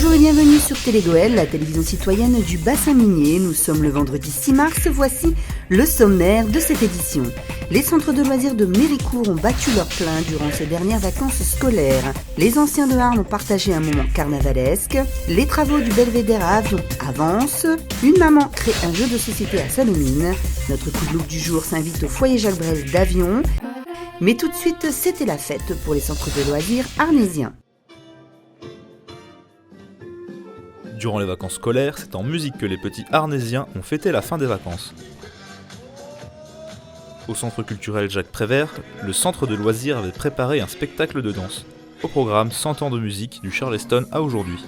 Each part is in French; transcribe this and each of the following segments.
Bonjour et bienvenue sur Télégoël, la télévision citoyenne du bassin minier. Nous sommes le vendredi 6 mars, voici le sommaire de cette édition. Les centres de loisirs de Méricourt ont battu leur plein durant ces dernières vacances scolaires. Les anciens de Arles ont partagé un moment carnavalesque. Les travaux du belvédère à Avion avancent. Une maman crée un jeu de société à Salomine. Notre coup de loup du jour s'invite au foyer Jacques Brel d'Avion. Mais tout de suite, c'était la fête pour les centres de loisirs arnésiens. Durant les vacances scolaires, c'est en musique que les petits arnésiens ont fêté la fin des vacances. Au centre culturel Jacques Prévert, le centre de loisirs avait préparé un spectacle de danse. Au programme 100 ans de musique du Charleston à aujourd'hui.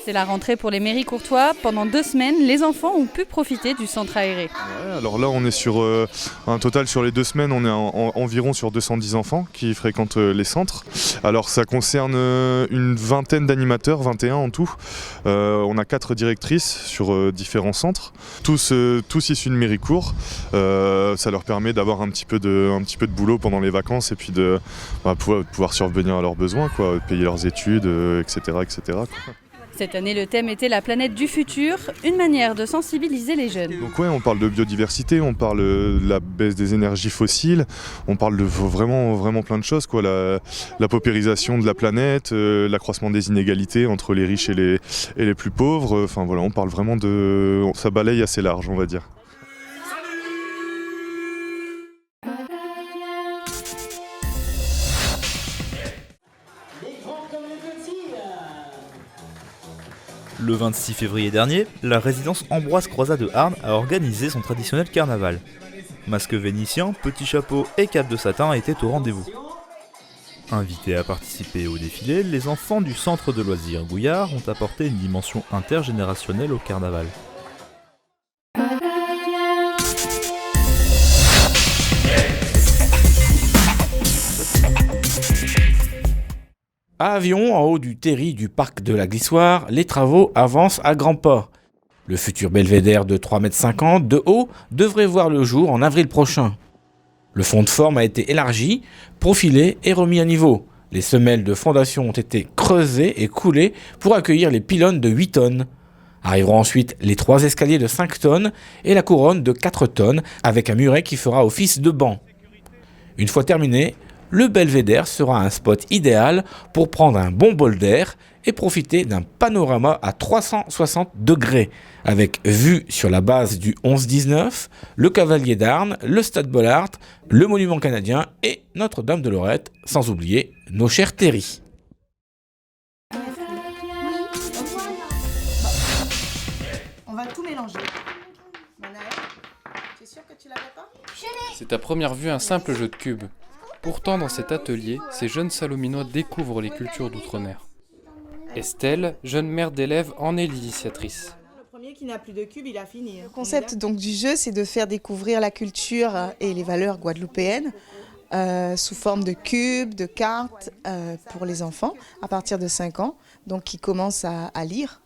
C'est la rentrée pour les Méricourtois. Pendant 2 semaines, les enfants ont pu profiter du centre aéré. Ouais, alors là, on est sur un total sur les 2 semaines, on est environ sur 210 enfants qui fréquentent les centres. Alors ça concerne une vingtaine d'animateurs, 21 en tout. On a 4 directrices sur différents centres, tous issus de Méricourt. Ça leur permet d'avoir un petit peu de boulot pendant les vacances et puis de pouvoir survenir à leurs besoins, quoi, payer leurs études, etc. quoi. Cette année, le thème était la planète du futur, une manière de sensibiliser les jeunes. Donc ouais, on parle de biodiversité, on parle de la baisse des énergies fossiles, on parle de vraiment plein de choses, quoi. La paupérisation de la planète, l'accroissement des inégalités entre les riches et les plus pauvres. Enfin voilà, on parle vraiment ça balaye assez large, on va dire. Le 26 février dernier, la résidence Ambroise Croizat de Arnes a organisé son traditionnel carnaval. Masque vénitien, petit chapeau et cape de satin étaient au rendez-vous. Invités à participer au défilé, les enfants du centre de loisirs Gouillard ont apporté une dimension intergénérationnelle au carnaval. À Avion, en haut du terri du parc de la Glissoire, les travaux avancent à grands pas. Le futur belvédère de 3,50 m de haut devrait voir le jour en avril prochain. Le fond de forme a été élargi, profilé et remis à niveau. Les semelles de fondation ont été creusées et coulées pour accueillir les pylônes de 8 tonnes. Arriveront ensuite les 3 escaliers de 5 tonnes et la couronne de 4 tonnes avec un muret qui fera office de banc. Une fois terminé, le belvédère sera un spot idéal pour prendre un bon bol d'air et profiter d'un panorama à 360 degrés, avec vue sur la base du 11-19, le Cavalier d'Arnes, le Stade Bollaert, le Monument canadien et Notre-Dame de Lorette, sans oublier nos chers terris. On va tout mélanger. Tu es sûr que tu l'avais pas ? C'est à première vue un simple jeu de cubes. Pourtant, dans cet atelier, ces jeunes Salominois découvrent les cultures d'outre-mer. Estelle, jeune mère d'élèves, en est l'initiatrice. Le premier qui n'a plus de cubes, il a fini. Le concept donc du jeu, c'est de faire découvrir la culture et les valeurs guadeloupéennes sous forme de cubes, de cartes pour les enfants à partir de 5 ans, donc qui commencent à lire.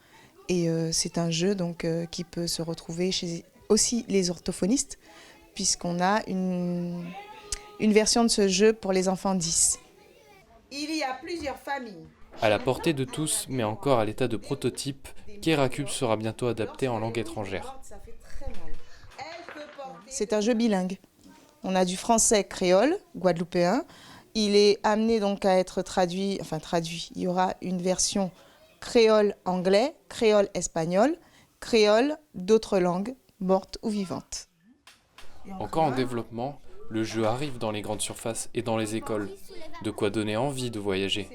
Et c'est un jeu donc qui peut se retrouver chez aussi les orthophonistes, puisqu'on a une version de ce jeu pour les enfants 10. Il y a plusieurs familles. À la portée de tous, mais encore à l'état de prototype, Keracube sera bientôt adapté en langue étrangère. C'est un jeu bilingue. On a du français créole, guadeloupéen. Il est amené donc à être traduit. Il y aura une version créole-anglais, créole-espagnol, créole d'autres langues, mortes ou vivantes. Encore en développement, le jeu arrive dans les grandes surfaces et dans les écoles. De quoi donner envie de voyager.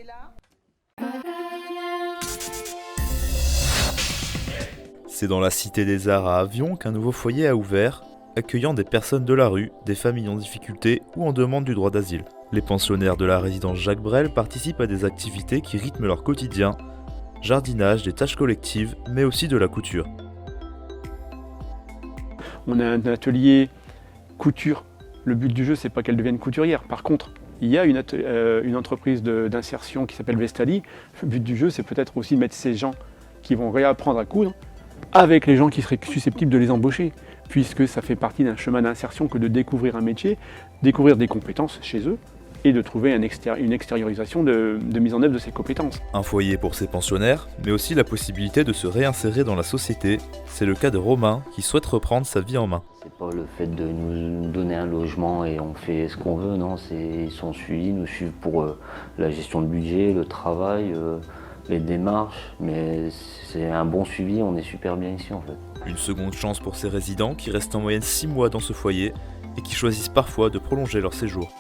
C'est dans la Cité des Arts à Avion qu'un nouveau foyer a ouvert, accueillant des personnes de la rue, des familles en difficulté ou en demande du droit d'asile. Les pensionnaires de la résidence Jacques Brel participent à des activités qui rythment leur quotidien, jardinage, des tâches collectives, mais aussi de la couture. On a un atelier couture. Le but du jeu, c'est pas qu'elle devienne couturière. Par contre, il y a une entreprise d'insertion qui s'appelle Vestali. Le but du jeu, c'est peut-être aussi de mettre ces gens qui vont réapprendre à coudre avec les gens qui seraient susceptibles de les embaucher. puisque ça fait partie d'un chemin d'insertion que de découvrir un métier, découvrir des compétences chez eux, et de trouver une extériorisation de mise en œuvre de ces compétences. Un foyer pour ces pensionnaires, mais aussi la possibilité de se réinsérer dans la société. C'est le cas de Romain qui souhaite reprendre sa vie en main. C'est pas le fait de nous donner un logement et on fait ce qu'on veut, non, ils sont suivis, nous suivent pour la gestion de budget, le travail, les démarches, mais c'est un bon suivi, on est super bien ici en fait. Une seconde chance pour ces résidents qui restent en moyenne 6 mois dans ce foyer et qui choisissent parfois de prolonger leur séjour.